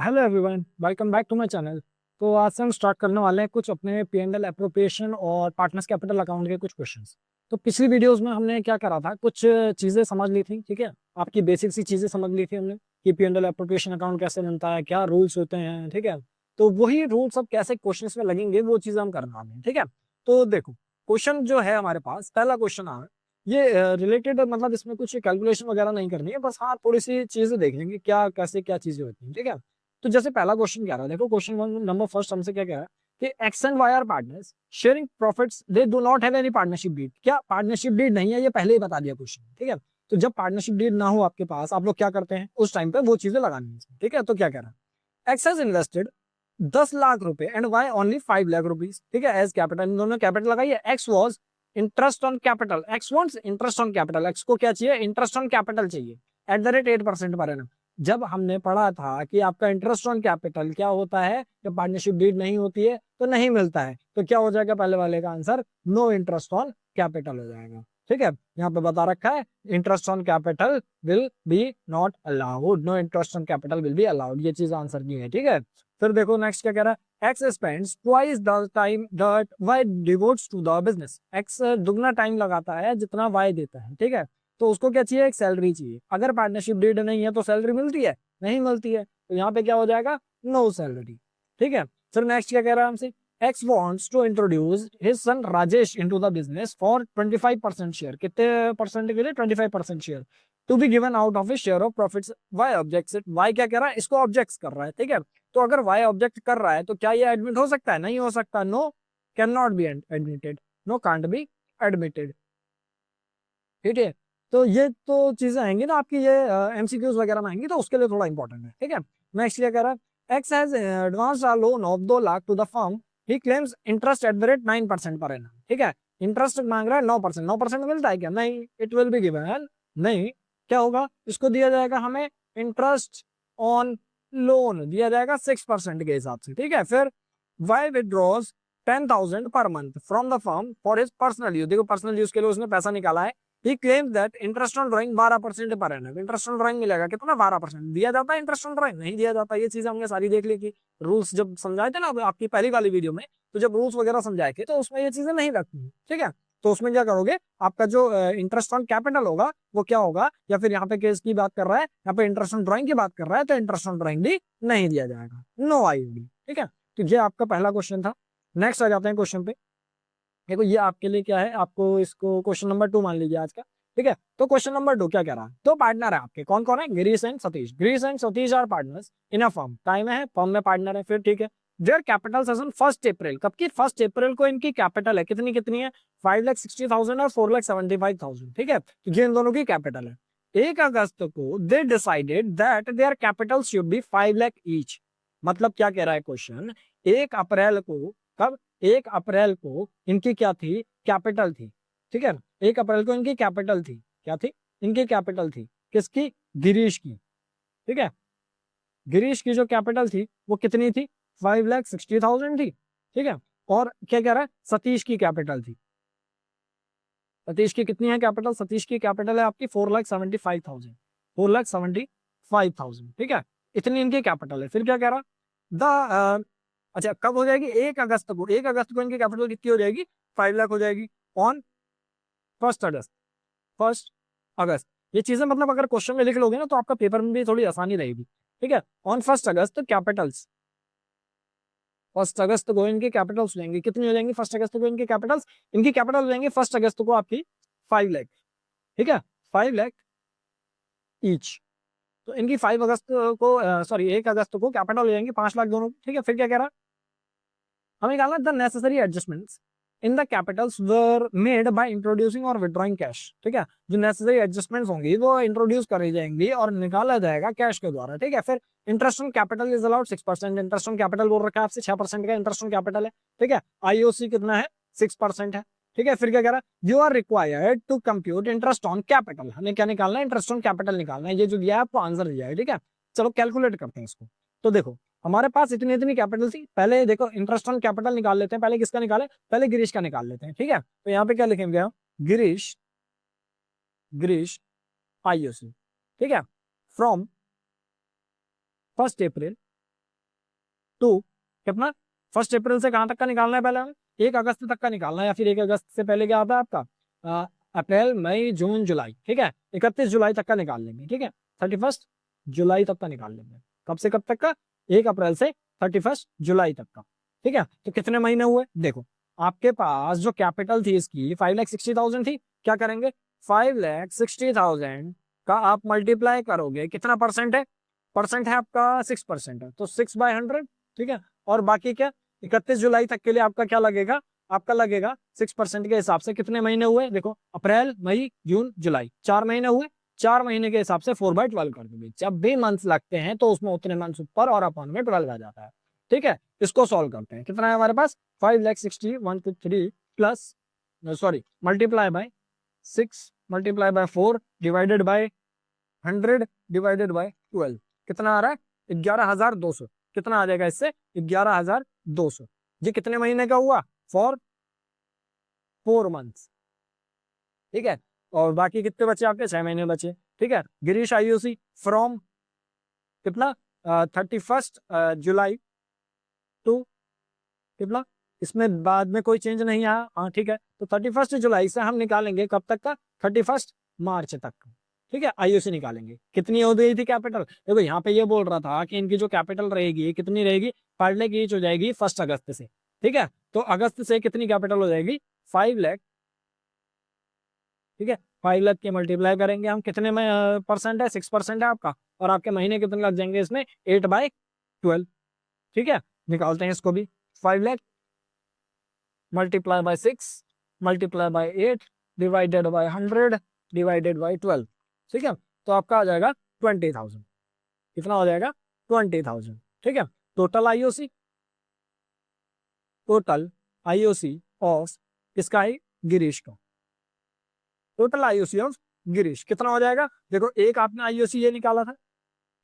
Hello everyone, welcome back to my channel. तो आज से हम स्टार्ट करने वाले हैं कुछ अपने P&L एप्रोप्रिएशन और पार्टनर्स कैपिटल अकाउंट के कुछ क्वेश्चंस। तो पिछली वीडियोस में हमने क्या करा था, कुछ चीज़ें समझ ली थी। ठीक है, आपकी बेसिक सी चीज़ें समझ ली थी हमने कि P&L एप्रोप्रिएशन अकाउंट कैसे बनता है, क्या रूल्स होते हैं। ठीक है, तो वही रूल्स अब कैसे क्वेश्चन में लगेंगे वो चीज़ें हम करने वाले हैं। ठीक है, तो देखो क्वेश्चन जो है हमारे पास, पहला क्वेश्चन आ ये रिलेटेड, मतलब इसमें कुछ कैलकुलेशन वगैरह नहीं करनी है, बस हाँ थोड़ी सी चीजें देख लेंगे क्या कैसे क्या चीजें होती हैं। ठीक है, तो जैसे पहला क्वेश्चन कह रहा है, देखो क्वेश्चन नंबर फर्स्ट हमसे क्या कह रहा है कि X and Y are partners sharing profits, they do not have any partnership deed. क्या पार्टनरशिप डीड नहीं है, ये पहले ही बता दिया क्वेश्चन। ठीक है, तो जब पार्टनरशिप डीड ना हो आपके पास, आप लोग क्या करते हैं उस टाइम पे वो चीजें लगानी है। ठीक है, तो क्या कह रहा है, एक्स हैज इन्वेस्टेड 10 लाख रुपए and Y only 5 lakh rupees. ठीक है, एज कैपिटल, इन दोनों कैपिटल लगाई है। X was interest on capital, X wants interest on capital, X को क्या चाहिए, इंटरेस्ट ऑन कैपिटल चाहिए एट द रेट 8% पर एनम। जब हमने पढ़ा था कि आपका इंटरेस्ट ऑन कैपिटल क्या होता है, जब पार्टनरशिप डीड नहीं होती है तो नहीं मिलता है, तो क्या हो जाएगा, पहले वाले का answer no interest on capital हो जाएगा। ठीक है, यहाँ पे बता रखा है interest on capital will be not allowed, no interest on capital will be allowed, ये चीज आंसर नहीं है। ठीक है, फिर देखो नेक्स्ट क्या कह रहा है, X spends twice the time that Y devotes to the business. X दुगना टाइम लगाता है जितना वाई देता है। ठीक है, तो उसको क्या चाहिए, एक सैलरी चाहिए। अगर पार्टनरशिप डीड नहीं है तो सैलरी मिलती है, नहीं मिलती है, तो यहाँ पे क्या हो जाएगा, नो सैलरी। ठीक है, फिर नेक्स्ट क्या कह रहा है हमसे, X wants to introduce his son Rajesh into the business for 25% share. कितने परसेंट के लिए, 25% share to be given out of his share of profits. Y objects it, Y क्या कह रहा है, इसको ऑब्जेक्ट कर रहा है। ठीक है, तो अगर वाई ऑब्जेक्ट कर रहा है तो क्या ये एडमिट हो सकता है, नहीं हो सकता, no can not be admitted, no can't be admitted. ठीक है, तो ये तो चीजें आएंगी ना आपकी, ये एमसीक्यूज वगैरह में आएंगी, तो उसके लिए थोड़ा इंपॉर्टेंट है। ठीक है, नेक्स्ट क्या कह रहा है, X has advance a loan of 2 lakh to the firm, he claims interest at the rate 9% per annum. ठीक है, इंटरेस्ट मांग रहा है 9%, 9% मिलता है क्या, नहीं, इट विल बी गिवन, नहीं, क्या होगा, इसको दिया जाएगा हमें इंटरेस्ट ऑन लोन दिया जाएगा 6% के हिसाब से। ठीक है, फिर Y withdraws 10,000 per month from the firm for his personal use, देखो पर्सनल यूज के लिए उसने पैसा निकाला है। He claims that interest on drawing 12% पर annum, इंटरेस्ट ऑन ड्राइंग मिलेगा कितना, 12% दिया जाता है। इंटरेस्ट ऑन ड्राइंग नहीं दिया जाता। ये चीज हमने सारी देख ली कि रूल्स जब समझाए थे ना आपकी पहली वाली वीडियो में, तो जब रूल्स वगैरह समझाए थे तो उसमें ये चीजें नहीं लगती। ठीक है, तो उसमें क्या करोगे, आपका जो इंटरेस्ट ऑन कैपिटल होगा वो क्या होगा, या फिर यहाँ पे केस की बात कर रहा है, यहाँ पे इंटरेस्ट ऑन ड्राइंग की बात कर रहा है, तो इंटरेस्ट ऑन ड्राइंग भी नहीं दिया जाएगा, नो आईडी। ठीक है, तो ये आपका पहला क्वेश्चन था। नेक्स्ट आ जाते हैं क्वेश्चन पे। देखो ये आपके लिए क्या है, आपको इसको क्वेश्चन नंबर 2 मान लीजिए आज का। ठीक है, तो क्वेश्चन नंबर 2 क्या कह रहा है, दो पार्टनर है आपके, कौन कौन है, Girish and Satish. Girish and Satish are partners in a firm, time है, फर्म में पार्टनर है। फिर ठीक है, देयर कैपिटल सेशन 1 अप्रैल, कब की, 1 अप्रैल को इनकी कैपिटल है, कितनी कितनी है, 5,60,000 और 4,75,000। ठीक है, तो ये इन दोनों की कैपिटल है। 1 अगस्त को they decided that their capital should be 5 lakh each. मतलब क्या कह रहा है क्वेश्चन, 1 अप्रैल को, कब, 1 अप्रैल को इनकी क्या थी, कैपिटल थी। ठीक है, 1 अप्रैल को इनकी कैपिटल थी, क्या थी, इनकी कैपिटल थी, किसकी, गिरीश की। ठीक है, गिरीश की जो कैपिटल थी वो कितनी थी, 5,60,000 थी। ठीक है, और क्या कह रहा है, सतीश की कैपिटल थी, सतीश की कितनी है कैपिटल, सतीश की कैपिटल है आपकी 4,75,000, 4,75,000। ठीक है, इतनी इनकी कैपिटल है। फिर क्या कह रहा, द अच्छा कब हो जाएगी, 1 अगस्त को, 1 अगस्त को इनकी कैपिटल कितनी हो जाएगी, 5 लाख हो जाएगी, ऑन 1 अगस्त, 1 अगस्त। ये चीजें मतलब अगर क्वेश्चन में लिख लोगे ना तो आपका पेपर में भी थोड़ी आसानी रहेगी। ठीक है, ऑन 1 अगस्त कैपिटल्स, 1 अगस्त को इनके कैपिटल्स हो जाएंगे, कितनी हो जाएंगी, 1 अगस्त को इनके कैपिटल्स, इनकी कैपिटल हो जाएंगे 1 अगस्त को आपकी 5 लाख। ठीक है, 5 लाख ईच। तो इनकी 5 अगस्त को, सॉरी 1 अगस्त को कैपिटल हो जाएंगे 5 लाख दोनों। ठीक है, फिर क्या कह रहा, हमें निकालना the necessary adjustments in the Capitals were made by introducing और विड्रॉइंग कैश। ठीक है, जो नेसेसरी एडजस्टमेंट्स होंगी वो इंट्रोड्यूस करी जाएंगी और निकाला जाएगा कैश के द्वारा। ठीक है, फिर interest on capital is allowed 6%, interest on capital बोल रखा है आपसे, 6% का इंटरेस्ट ऑन कैपिटल है। ठीक है, आईओसी कितना है, 6% है। ठीक है, फिर क्या कह रहा है, you are required to compute interest on capital, हमें क्या निकालना है, इंटरेस्ट ऑन कैपिटल निकालना है। ये जो दिया है आपको आंसर दिया है। ठीक है, चलो कैलकुलेट करते हैं इसको। तो देखो हमारे पास इतनी इतनी कैपिटल थी, पहले देखो इंटरेस्ट ऑन कैपिटल निकाल लेते हैं, पहले किसका निकाले, पहले गिरीश का निकाल लेते हैं। ठीक है, तो यहाँ पे क्या लिखेंगे हम, गिरीश, गिरीश आईओसी। ठीक है, फ्रॉम 1 अप्रैल टू कितना 1 अप्रैल से कहाँ तक का निकालना है, पहले हमें 1 अगस्त तक का निकालना है, या फिर 1 अगस्त से पहले क्या आता है आपका अप्रैल मई जून जुलाई, ठीक है, 31 जुलाई तक का निकाल लेंगे, ठीक है, 31 जुलाई तक का निकाल लेंगे। कब से कब तक का, 1 अप्रैल से 31 जुलाई तक का, ठीक है। तो कितने महीने हुए, देखो आपके पास जो कैपिटल थी इसकी 5,60,000 थी, क्या करेंगे 5,60,000 का आप मल्टीप्लाई करोगे, कितना परसेंट है, परसेंट है आपका 6% है, तो 6/100, ठीक है। और बाकी क्या 31 जुलाई तक के लिए आपका क्या लगेगा, आपका लगेगा 6% के हिसाब से कितने महीने हुए, देखो अप्रैल मई जून जुलाई 4 महीने हुए, 4 महीने के हिसाब से 4/12 कर दोगे। जब भी मंथ्स लगते हैं तो उसमें उतने मंथ्स ऊपर और अपॉन में 12 आ जाता है, ठीक है। इसको सॉल्व करते हैं, कितना है हमारे पास 5,60,123 plus sorry multiply by 6 multiply by 4 divided by 100 divided by 12 कितना आ रहा है 11,200, कितना आ जाएगा इससे 11,200। ये कितने महीने का हुआ, फॉर 4 मंथ्स, ठीक है। और बाकी कितने बचे आपके 6 महीने बचे, ठीक है। गिरीश आईओसी फ्रॉम कितना 31 जुलाई टू कितना, इसमें बाद में कोई चेंज नहीं आया, हाँ ठीक है। तो 31 जुलाई से हम निकालेंगे कब तक का, 31 मार्च तक, ठीक है। आईओसी निकालेंगे, कितनी हो गई थी कैपिटल, देखो यहाँ पे ये बोल रहा था कि इनकी जो कैपिटल रहेगी कितनी रहेगी, पार्टले की एज हो जाएगी 1 अगस्त से, ठीक है। तो अगस्त से कितनी कैपिटल हो जाएगी 5 लाख, ठीक है। 5 लाख के मल्टीप्लाई करेंगे हम, कितने में परसेंट है 6% है आपका, और आपके महीने कितने लग जाएंगे इसमें 8/12, ठीक है। निकालते हैं इसको भी, 5 lakh multiply by 6 multiply by 8 divided by 100 divided by 12, ठीक है। तो आपका आ जाएगा 20,000, कितना हो जाएगा 20,000, ठीक है। Total IOC, total IOC of किसका है, गिरीश का, टोटल आईओसी ऑफ गिरीश कितना हो जाएगा, देखो एक आपने आईओसी ये निकाला था,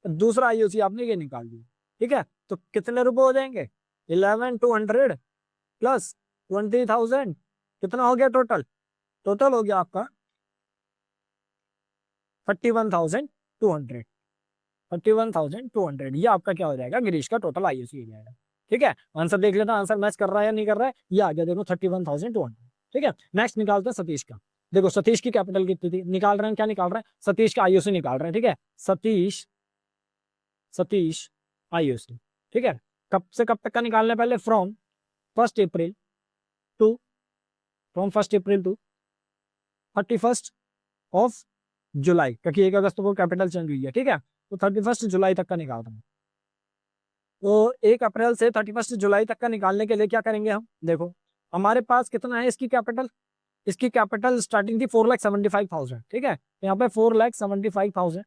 दूसरा आईओसी आपने ये निकाल दिया, ठीक है। तो कितने रुपए हो जाएंगे 11,200 प्लस 20,000, कितना हो गया टोटल, टोटल हो गया आपका 31,200, 31,200, ये आपका क्या हो जाएगा गिरीश का टोटल आईओसी हो जाएगा, ठीक है। आंसर देख लेना, आंसर मैच कर रहा है या नहीं कर रहा है, ये आ गया देखो 31,200, ठीक है। नेक्स्ट निकालते हैं सतीश का, देखो सतीश की कैपिटल कितनी थी, निकाल रहे हैं, क्या निकाल रहे हैं, सतीश का आईओसी निकाल रहे हैं, ठीक है। सतीश, सतीश आईओसी, ठीक है। कब से कब तक का निकालना है, पहले from 1 April to, from 1 April to 31 of July, क्योंकि 1 अगस्त को कैपिटल चेंज हुई है, ठीक है। तो 31 जुलाई तक का निकाल रहे हैं, तो 1 अप्रैल से 31 जुलाई तक का निकालने के लिए क्या करेंगे हम, देखो हमारे पास कितना है इसकी कैपिटल, इसकी कैपिटल स्टार्टिंग थी 4,75,000, ठीक है। यहाँ पे 4,75,000,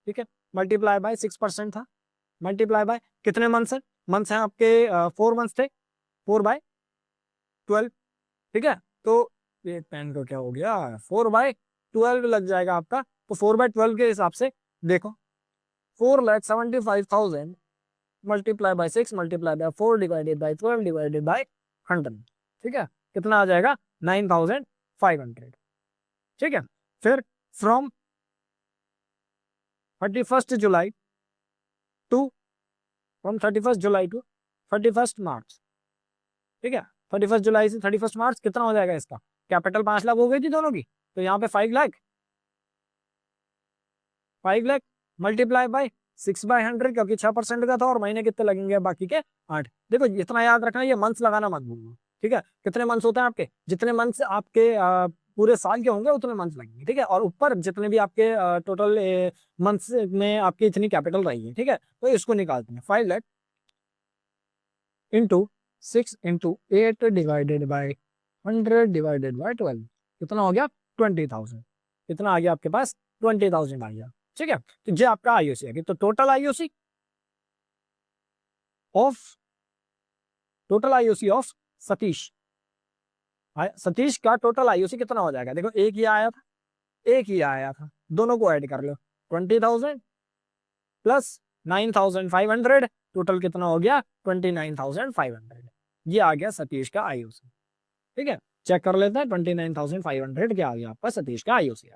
ठीक है, मल्टीप्लाई बाय 6% था, मल्टीप्लाई बाय कितने मंथ्स है, मंथ्स हैं आपके 4 मंथ्स थे, 4/12, ठीक है। तो ये पेन को क्या हो गया 4/12 लग जाएगा आपका, तो 4/12 के हिसाब से देखो 4,75,000 multiply by 6 multiply by 4 divided by 12 divided by 100, ठीक है, कितना आ जाएगा 9,500, ठीक है। फिर from 31 July to, from 31 July to 31 March, ठीक है। 31 जुलाई से 31 मार्च कितना हो जाएगा इसका, कैपिटल 5 लाख हो गई थी दोनों की, तो यहाँ पे 5 लाख, 5 लाख मल्टीप्लाई बाय 6/100, क्योंकि 6% का था, और महीने कितने लगेंगे बाकी के 8, देखो इतना याद रखना, ये मंथ्स लगाना मत भूलना, ठीक है। कितने मंथ्स होते हैं आपके, जितने मंथ्स आपके पूरे साल के होंगे उतने मंथ्स लगेंगे, ठीक है। और ऊपर जितने भी आपके टोटल मंथ्स में आपकी इतनी कैपिटल रहेगी, ठीक है। तो इसको निकालते हैं, 5 lakh into 6 into 8 divided by 100 divided by 12, कितना हो गया 20,000, कितना आ गया आपके पास 20,000 आ गया, ठीक है। तो ये आपका आईओसी है, तो total IOC of, total IOC of Satish, Satish का टोटल आईओसी कितना हो जाएगा, देखो एक ही आया था, एक ही आया था, दोनों को ऐड कर लो 20,000 प्लस 9,500, टोटल कितना हो गया 29,500, ये आ गया सतीश का आईओसी, ठीक है। चेक कर लेते हैं 29,500 क्या आ गया आपका सतीश का आईओसी,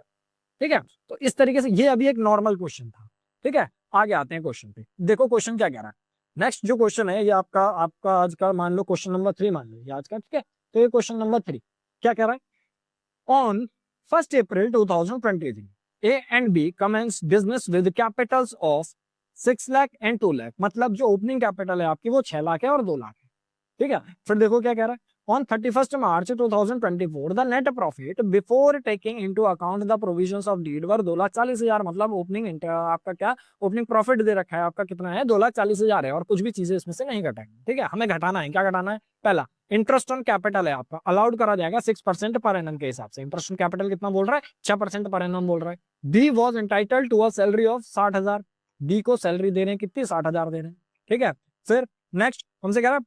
ठीक है। तो इस तरीके से ये अभी एक नॉर्मल क्वेश्चन था, ठीक है। आगे आते हैं क्वेश्चन पे, देखो क्वेश्चन क्या कह रहा है, नेक्स्ट जो क्वेश्चन है ये आपका आपका आज का मान लो क्वेश्चन नंबर 3 मान लो ये आज का, ठीक है। तो ये क्वेश्चन नंबर 3 क्या कह रहा है, on 1 April 2023 A and B commence business with capitals of 6 lakh and 2 lakh, मतलब जो ओपनिंग कैपिटल है आपकी वो 6 लाख है और 2 लाख है, ठीक है। फिर देखो क्या कह रहा है, on 31st March 2024 the net profit before taking into account the provisions of deed वर 2,40,000, मतलब ओपनिंग आपका क्या ओपनिंग प्रॉफिट दे रखा है आपका कितना है 2,40,000 है, और कुछ भी चीजें इसमें से नहीं घटाएंगे, ठीक है। हमें घटाना है, क्या घटाना है, पहला इंटरेस्ट ऑन कैपिटल है आपका अलाउड करा जाएगा 6% पर एनम के हिसाब से, इंटरेस्ट ऑन कैपिटल कितना बोल रहा है 6% पर एनम बोल रहा है। D was entitled to a salary of 60,000, D को सैलरी दे रहे हैं कितनी 60,000 दे रहे हैं, ठीक है। फिर नेक्स्ट हमसे कह रहा है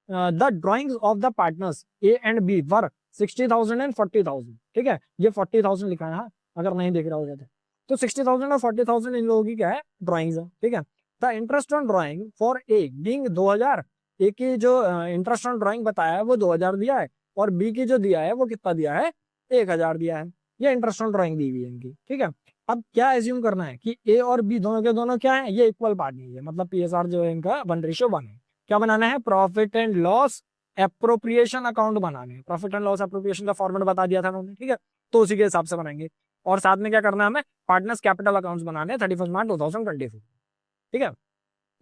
the drawings of the partners A and B were 60,000 and 40,000, ठीक है। ये 40,000 लिखा है, अगर नहीं देख रहा हो जाता तो 60,000 और 40,000 इन लोगों की क्या है ड्राइंग्स है, ठीक है। The interest on drawing for A being 2,000, ए की जो इंटरेस्ट ऑन ड्राइंग बताया है वो 2,000 दिया है, और बी की जो दिया है वो कितना दिया है 1,000 दिया है, ये इंटरेस्ट ऑन ड्राइंग दी हुई है इनकी, ठीक है। अब क्या एज्यूम करना है कि ए और बी दोनों के दोनों क्या है, ये इक्वल पार्टनर है, मतलब पीएसआर जो है इनका 1:1 है। क्या बनाना है, profit and loss appropriation account बनाने हैं, प्रॉफिट एंड लॉस एप्रोप्रिएशन का फॉर्मेट बता दिया था उन्होंने, ठीक है। तो उसी के हिसाब से बनाएंगे, और साथ में क्या करना है हमें पार्टनर्स कैपिटल अकाउंट्स बनाने हैं 31 मार्च 2024, ठीक है।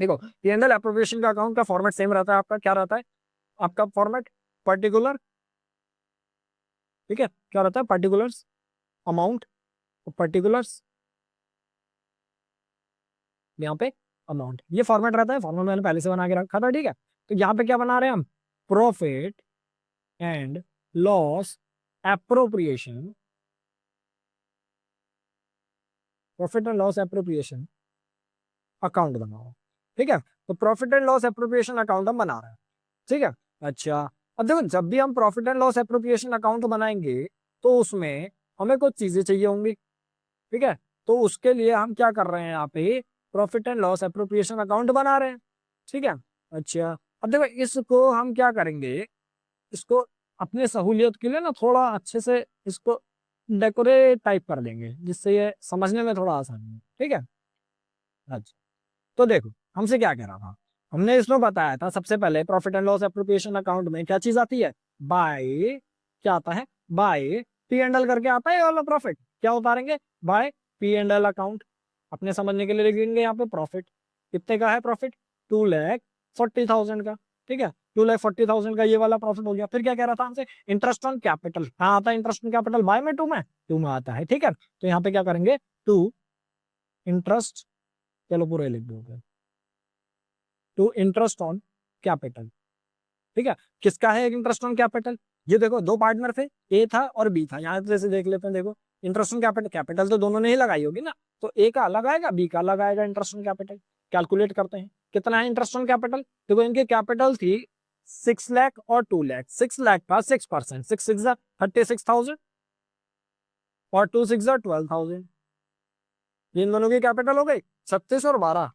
देखो पीएनएल एप्रोप्रिएशन का अकाउंट का फॉर्मेट सेम रहता है आपका, क्या रहता है आपका फॉर्मेट पर्टिकुलर, ठीक है, क्या रहता है पर्टिकुलर्स अमाउंट, पर्टिकुलर्स यहाँ पे अमाउंट, ये फॉर्मेट रहता है, फॉर्मेट मैंने पहले से बना के रखा था, ठीक है। तो यहाँ पे क्या बना रहे हैं हम, profit and loss appropriation, profit and loss appropriation account बनाओ, ठीक है। तो profit and loss appropriation account हम बना रहे हैं, ठीक है। अच्छा अब देखो जब भी हम profit and loss appropriation account बनाएंगे तो उसमें हमें कुछ चीजें चाहिए होंगी, ठीक है। तो उसके लिए हम क्या कर रहे हैं यहाँ पे profit and loss appropriation account बना रहे हैं, ठीक है। अच्छा अब देखो इसको हम क्या करेंगे, इसको अपने सहूलियत के लिए ना थोड़ा अच्छे से इसको डेकोरेट टाइप कर देंगे जिससे ये समझने में थोड़ा आसानी है, ठीक है। अच्छा तो देखो हमसे क्या कह रहा था, हमने इसमें बताया था सबसे पहले profit and loss appropriation account में क्या चीज आती है, बाय, क्या आता है बाय पी एंड एल करके आता है वाला प्रॉफिट, क्या उतारेंगे by P and L account, अपने समझने के लिए लिखेंगे यहाँ पे प्रॉफिट कितने का है, प्रॉफिट 2,40,000 का, ठीक है। 2,40,000 का ये वाला प्रॉफिट हो गया। फिर क्या कह रहा था हमसे, इंटरेस्ट ऑन कैपिटल, हाँ आता है इंटरेस्ट ऑन कैपिटल बाय में टू में आता है, ठीक है। तो यहाँ पे क्या करेंगे टू इंटरेस्ट, चलो पूरे लिख दो, टू इंटरेस्ट ऑन कैपिटल, ठीक है। किसका है इंटरेस्ट ऑन कैपिटल, ये देखो दो पार्टनर थे ए था और बी था, यहाँ जैसे देख लेते हैं, देखो इंटरेस्ट ऑन कैपिटल, कैपिटल तो दोनों ने ही लगाई होगी ना, तो ए का अलग आएगा बी का अलग आएगा इंटरेस्ट ऑन कैपिटल। कैलकुलेट करते हैं कितना है इंटरेस्ट ऑन कैपिटल, देखो इनकी कैपिटल थी 6 लाख और 2 लाख, 6 लाख का 6%, 6 6 36,000 और 2 6 12,000, इन दोनों की कैपिटल हो गई 36 और 12,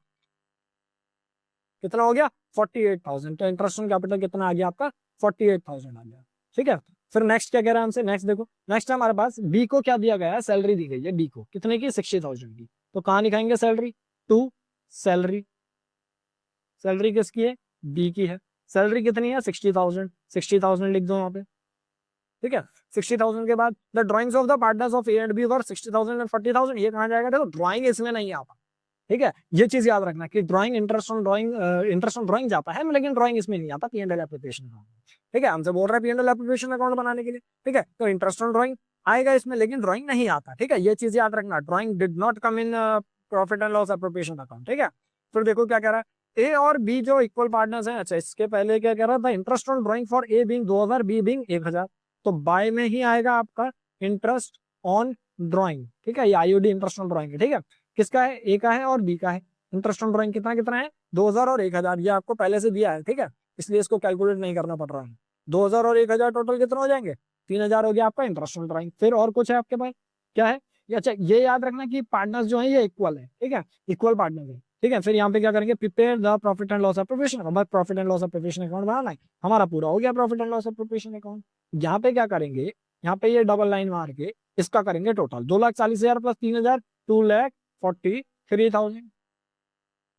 कितना हो गया 48,000। तो इंटरेस्ट ऑन कैपिटल कितना आ गया आपका 48,000 आ गया, ठीक है। फिर नेक्स्ट क्या कह रहा है हमसे, नेक्स्ट देखो नेक्स्ट हमारे पास बी को क्या दिया गया है, सैलरी दी गई है बी को कितने की 60,000 की, तो कहाँ लिखाएंगे सैलरी, टू सैलरी, सैलरी किसकी है बी की है, सैलरी कितनी है 60,000, 60,000 लिख दो यहाँ पे, ठीक है। 60,000 के बाद the drawings of the partners of A and B were 60,000 and 40,000, ये कहाँ जाएगा, देखो ड्राइंग इसमें नहीं आता, ठीक है। ये चीज याद रखना कि ड्राइंग इंटरेस्ट ऑन ड्राइंग जाता है लेकिन ड्राइंग इसमें नहीं आता, पीएनएल एप्लीकेशन अकाउंट, ठीक है। हमसे बोल रहा है पीएनएल एप्लीकेशन अकाउंट बनाने के लिए, ठीक है। तो इंटरेस्ट ऑन ड्राइंग आएगा इसमें लेकिन ड्राइंग नहीं आता, ठीक है। ये चीज याद रखना, drawing did not come in profit and loss appropriation account, ठीक है। फिर देखो क्या कह रहा है, ए और बी जो इक्वल पार्टनर्स हैं, अच्छा इसके पहले क्या कह रहा था, interest on drawing for A being 2,000 B being 1,000, तो बाय में ही आएगा आपका इंटरेस्ट ऑन ड्राइंग, ठीक है। ये आईओडी इंटरेस्ट ऑन ड्राइंग है, ठीक है। किसका है, ए का है और बी का है, इंटरेस्ट ऑन ड्राइंग कितना कितना है 2,000 और 1,000, ये आपको पहले से दिया है, ठीक है। इसलिए इसको कैलकुलेट नहीं करना पड़ रहा है, 2,000 और 1,000 टोटल कितना हो जाएंगे 3,000 हो गया आपका इंटरेस्ट ऑन ड्राइंग। फिर और कुछ है आपके पास, क्या है ये, अच्छा ये याद रखना कि पार्टनर्स जो है ये इक्वल है, ठीक है, इक्वल पार्टनर है, ठीक है। फिर यहाँ पे क्या करेंगे, prepare the profit and loss appropriation, हमारा profit and loss appropriation account बनाना है, हमारा पूरा हो गया profit and loss appropriation account. यहाँ पे क्या करेंगे, यहाँ पे ये डबल लाइन मार के इसका करेंगे टोटल 2,40,000 प्लस 3,000 2,43,000,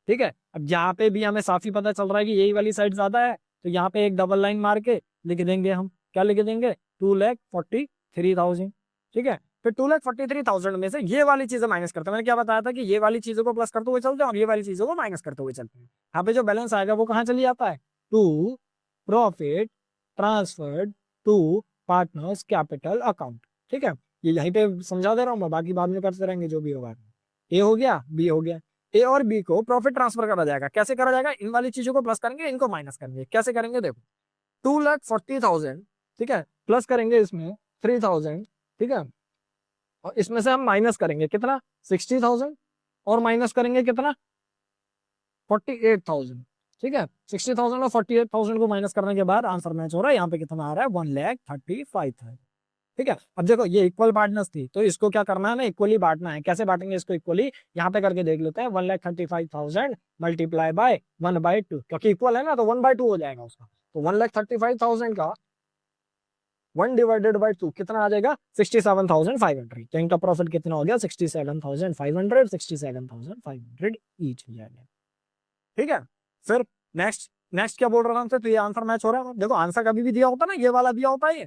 ठीक है। अब यहाँ पे भी हमें साफ ही पता चल रहा है कि यही वाली साइड ज्यादा है, तो यहाँ पे एक डबल लाइन मार के लिख देंगे हम, क्या लिख देंगे, 2,43,000। ठीक है, फिर 2,43,000 में से ये वाली चीजें माइनस करते हैं। मैंने क्या बताया था कि ये वाली चीजों को प्लस करते हुए चलते हैं और ये वाली चीजों को माइनस करते हुए चलते हैं। यहाँ पे जो बैलेंस आएगा वो कहाँ चली जाता है, to profit transferred to partners capital account. ठीक है, ये यहीं पे समझा दे रहा हूँ मैं, बाकी बाद में करते रहेंगे जो भी होगा। ए हो गया, बी हो गया। ए और बी को प्रॉफिट ट्रांसफर करा जाएगा, कैसे करा जाएगा, इन वाली चीजों को प्लस करेंगे, इनको माइनस करेंगे। कैसे करेंगे, देखो 2,40,000, ठीक है, प्लस करेंगे इसमें 3,000, ठीक है, और इसमें से हम माइनस करेंगे कितना, 60,000, और माइनस करेंगे कितना, 48,000। ठीक है, 60,000 और 48,000 को माइनस करने के बाद आंसर मैच हो रहा है। यहाँ पे कितना आ रहा है, 1,35,000। ठीक है, अब देखो ये इक्वल पार्टनर्स थी, तो इसको क्या करना है ना, इक्वली बांटना है। कैसे बांटेंगे इसको इक्वली, यहाँ पे करके देख लेते हैं। 1,35,000 मल्टीप्लाई बाय 1/2, क्योंकि इक्वल है ना, तो 1/2 हो जाएगा उसका। तो 1,35,000 का 1/2 कितना आ जाएगा, 67,500। तो इनका प्रॉफिट कितना हो गया, 67,500, 67,500 ईच हो जाएगा। ठीक है, फिर नेक्स्ट नेक्स्ट क्या बोल रहा था, तो ये आंसर मैच हो रहा है। देखो आंसर कभी भी दिया होता है ना, ये वाला दिया होता है, ये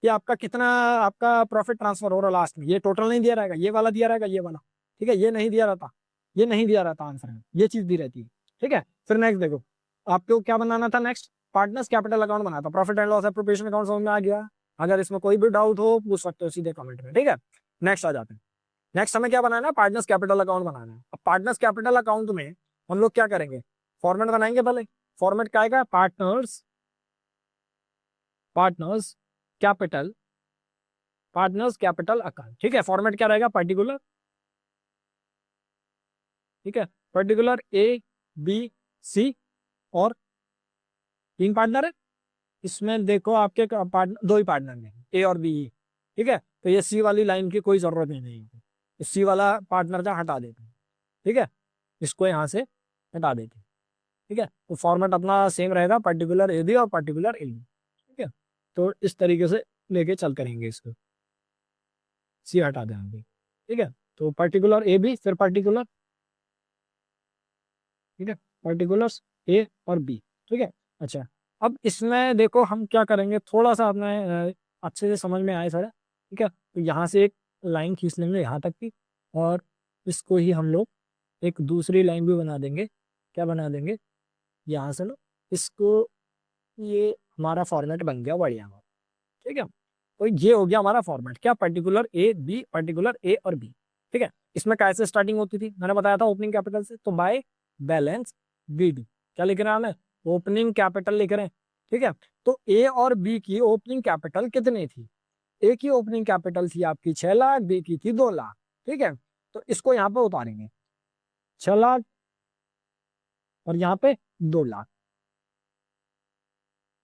कि आपका कितना, आपका प्रॉफिट ट्रांसफर हो रहा है लास्ट में, ये टोटल नहीं दिया रहेगा, ये वाला दिया रहेगा, ये वाला। ठीक है, ये नहीं दिया रहता, ये नहीं दिया रहता आंसर में, ये चीज दी रहती है। ठीक है, फिर नेक्स्ट देखो, आपको क्या बनाना था, नेक्स्ट पार्टनर्स कैपिटल अकाउंट बनाना था। Profit and loss appropriation account समझ में आ गया। अगर इसमें कोई भी डाउट हो पूछ सकते हो सीधे कमेंट में। ठीक है, नेक्स्ट आ जाते हैं। नेक्स्ट हमें क्या बनाना है, पार्टनर्स कैपिटल अकाउंट बनाना है। अब पार्टनर्स कैपिटल अकाउंट में हम लोग क्या करेंगे, फॉर्मेट बनाएंगे पहले। फॉर्मेट क्या आएगा, partners partners capital partners capital account. ठीक है, फॉर्मेट क्या रहेगा, पर्टिकुलर, ठीक है, पर्टिकुलर ए बी सी, और 3 पार्टनर है इसमें। देखो आपके पार्टनर, 2 ही पार्टनर हैं, ए और बी। ठीक है, तो ये सी वाली लाइन की कोई जरूरत नहीं है, सी वाला पार्टनर का हटा देते हैं। ठीक है, इसको यहाँ से हटा देते हैं। ठीक है, तो फॉर्मेट अपना सेम रहेगा, पर्टिकुलर ए बी और पर्टिकुलर ए बी। ठीक है, तो इस तरीके से लेके चल करेंगे इसको, सी हटा देंगे। ठीक है, तो पर्टिकुलर ए बी, फिर पर्टिकुलर, ठीक है, पर्टिकुलर्स ए और बी। ठीक है, अच्छा, अब इसमें देखो हम क्या करेंगे, थोड़ा सा अपने अच्छे से समझ में आए सारा। ठीक है, तो यहाँ से एक लाइन खींच लेंगे यहाँ तक की, और इसको ही हम लोग एक दूसरी लाइन भी बना देंगे। क्या बना देंगे, यहाँ से लो इसको, ये हमारा फॉर्मेट बन गया बढ़िया। ठीक है, तो ये हो गया हमारा फॉर्मेट, क्या, पर्टिकुलर ए बी, पर्टिकुलर ए और बी। ठीक है, इसमें कैसे स्टार्टिंग होती थी, मैंने बताया था ओपनिंग कैपिटल से, तो बाय बैलेंस बी डी, क्या लिख रहे हैं हमें, ओपनिंग कैपिटल लिख रहे हैं। ठीक है, तो ए और बी की ओपनिंग कैपिटल कितनी थी, ए की ओपनिंग कैपिटल थी आपकी 6 लाख, बी की थी 2 लाख। ठीक है, तो इसको यहाँ पे उतारेंगे, 6 लाख और यहाँ पे 2 लाख।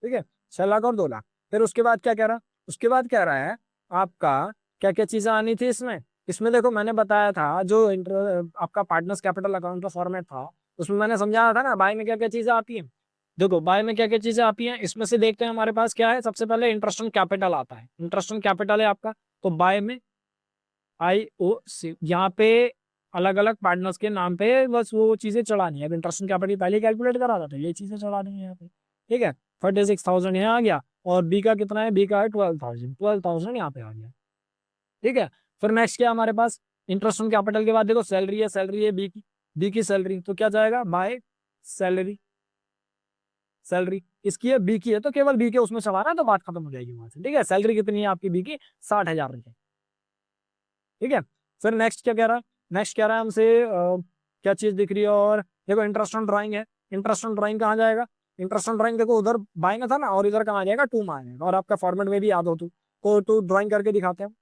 ठीक है, 6 लाख और 2 लाख। फिर उसके बाद क्या कह रहा, उसके बाद कह रहा है आपका क्या क्या चीजें आनी थी इसमें। इसमें देखो मैंने बताया था, जो आपका पार्टनर्स कैपिटल अकाउंट का फॉर्मेट था, उसमें मैंने समझाया था ना, बाय में क्या क्या चीजें आती हैं। देखो बाय में क्या क्या चीजें आती हैं, इसमें से देखते हैं हमारे पास क्या है। सबसे पहले इंटरेस्ट ऑन कैपिटल आता है, इंटरेस्ट ऑन कैपिटल है आपका, तो बाय में IOC, यहाँ पे अलग अलग पार्टनर्स के नाम पे बस वो चीजें चढ़ानी है। इंटरेस्ट ऑन कैपिटल पहले कैलकुलेट करा था, तो ये चीजें चढ़ानी है यहाँ पे। ठीक है, 46,000 यहाँ आ गया, और बी का कितना है, बी का है 12,000, 12,000 यहाँ पे आ गया। ठीक है, फिर नेक्स्ट क्या हमारे पास, इंटरेस्ट ऑन कैपिटल के बाद देखो सैलरी है बी की सैलरी, तो क्या जाएगा, बाय सैलरी, सैलरी इसकी है, बी की है, तो केवल बी के उसमें सवार है, तो बात खत्म हो जाएगी वहां से। ठीक है, सैलरी कितनी है आपकी बी की, 60,000 रुपये। ठीक है, फिर नेक्स्ट क्या कह रहा है, नेक्स्ट कह रहा है हमसे क्या चीज दिख रही है, और देखो इंटरेस्ट ऑन ड्राइंग है, इंटरेस्ट ऑन ड्राइंग कहाँ जाएगा, इंटरेस्ट ऑन ड्राइंग देखो उधर बाय में था ना, और इधर कहाँ आ जाएगा, टू में आ जाएगा, और आपका फॉर्मेट में भी याद हो तो टू ड्राइंग करके दिखाते हैं।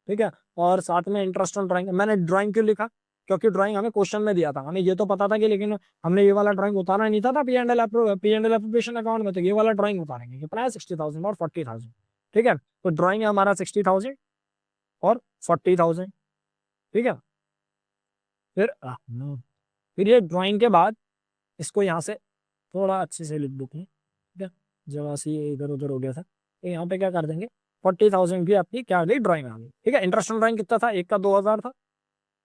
ठीक है, और साथ में इंटरेस्ट ऑन ड्राइंग, मैंने ड्राइंग क्यों लिखा, क्योंकि ड्राइंग हमें क्वेश्चन में दिया था, हमें ये तो पता था कि, लेकिन हमने ये वाला ड्राइंग उतारना नहीं था P and L appropriation account में, तो ये वाला ड्राइंग उतारेंगे, कितना है, 60,000 और 40,000। ठीक है, तो ड्राइंग है हमारा 60,000 और 40,000। ठीक है, फिर फिर ये ड्राइंग के बाद इसको यहाँ से थोड़ा अच्छे से लिख दूँ। ठीक है, जगह से ये इधर उधर हो गया था, तो यहाँ पे क्या कर देंगे, 40,000 की आपकी क्या आ गई, ड्राइंग आ गई। ठीक है, इंटरेस्ट ऑन ड्राइंग कितना था, एक का 2,000 था,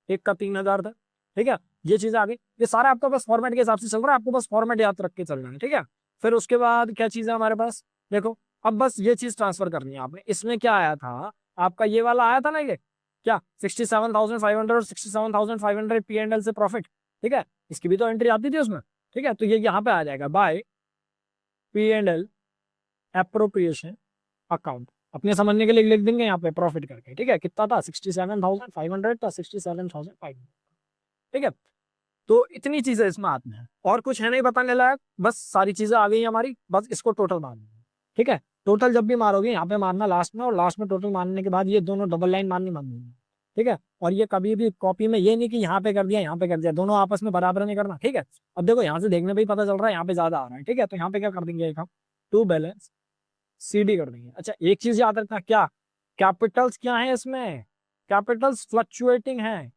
एक का 3,000 था। ठीक है, ये चीजें आ गई। ये सारा आपका बस फॉर्मेट के हिसाब से चल रहा है, आपको बस फॉर्मेट याद रख के चलना है, ठीक है। फिर उसके बाद क्या चीज है हमारे पास, देखो अब बस ये चीज ट्रांसफर करनी है आपने। इसमें क्या आया था आपका, ये वाला आया था ना, ये क्या 67,500 और 67,500 P&L से प्रॉफिट, ठीक है। इसकी भी तो एंट्री आती थी उसमें, ठीक है। तो ये यहाँ पे आ जाएगा बाय P&L एप्रोप्रिएशन अकाउंट, अपने समझने के लिए लिख देंगे यहाँ पे प्रॉफिट करके, ठीक है। कितना था 67,500 था, 67,500, ठीक है। तो इतनी चीजें इसमें आती हैं, और कुछ है नहीं बताने लायक, बस सारी चीजें आ गई हमारी, बस इसको टोटल मारना है, ठीक है। टोटल जब भी मारोगे यहाँ पे मारना लास्ट में, और लास्ट में टोटल मारने के बाद ये दोनों डबल लाइन मारनी, ठीक है। और ये कभी भी कॉपी में ये नहीं कि यहाँ पे कर दिया यहाँ पे कर दिया, दोनों आपस में बराबर नहीं करना, ठीक है। अब देखो यहाँ से देखने पे ही पता चल रहा है यहाँ पे ज्यादा आ रहा है, ठीक है। तो यहाँ पे क्या कर देंगे, एक हम टू बैलेंस CD कर देंगे। अच्छा एक चीज याद रखना, क्या कैपिटल्स क्या है इसमें, कैपिटल्स फ्लक्चुएटिंग है,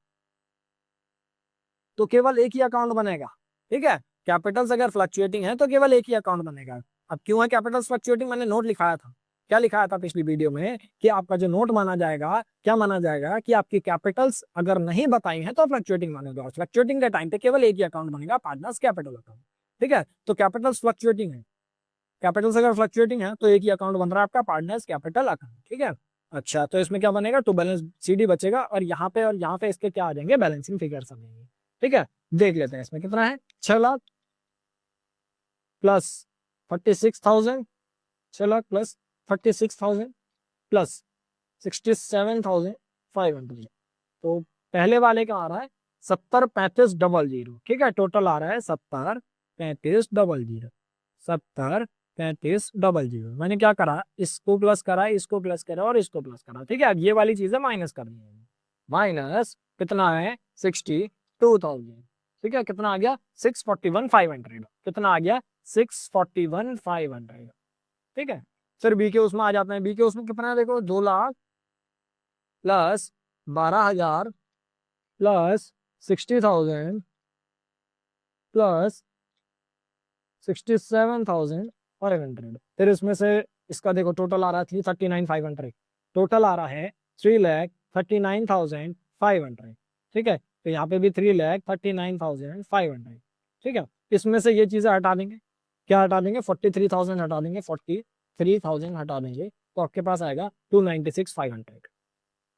तो केवल एक ही अकाउंट बनेगा, ठीक है। कैपिटल्स अगर फ्लक्चुएटिंग है तो केवल एक ही अकाउंट बनेगा। अब क्यों है कैपिटल्स फ्लक्चुएटिंग, मैंने नोट लिखाया था, क्या लिखाया था पिछली वीडियो में, कि आपका जो नोट माना जाएगा, क्या माना जाएगा कि आपकी कैपिटल्स अगर नहीं बताई हैं तो फ्लक्चुएटिंग मानेगा। फ्लक्चुएटिंग के टाइम पे केवल एक ही अकाउंट बनेगा, पार्टनर्स कैपिटल अकाउंट, ठीक है। तो कैपिटल्स फ्लक्चुएटिंग है, कैपिटल्स अगर फ्लक्चुएटिंग है तो एक ही अकाउंट बन रहा है आपका, पार्टनर्स कैपिटल अकाउंट, ठीक है। अच्छा तो इसमें क्या बनेगा, टू बैलेंस CD बचेगा, और यहाँ पे इसके क्या आ जाएंगे, बैलेंसिंग फिगर्स आ जाएंगे, ठीक है। देख लेते हैं इसमें कितना है, 6 lakh plus 46,000, 6 lakh plus 46,000 plus 67,500। तो पहले वाले का आ रहा है 70,35,00, ठीक है। टोटल आ रहा है 70,35,00, 70,35,00। मैंने क्या करा, इसको प्लस करा, इसको प्लस करा और इसको प्लस करा, ठीक है। अब ये वाली चीजें माइनस करनी है, माइनस कितना है 62,000, ठीक है। कितना आ गया 641,500, कितना आ गया 641,500, ठीक है। फिर बी के उसमें आ जाते हैं, बी के उसमें कितना है देखो, 2 लाख प्लस 12,000 प्लस 60,000 प्लस 67,500। फिर इसमें से इसका देखो टोटल आ रहा है 339,500, टोटल आ रहा है 3,39,500, ठीक है। तो यहाँ पे भी 3,39,500, ठीक है। इसमें से ये चीजें हटा देंगे, क्या हटा देंगे, 43,000 हटा देंगे, 43,000 हटा देंगे, तो आपके पास आएगा 296,500,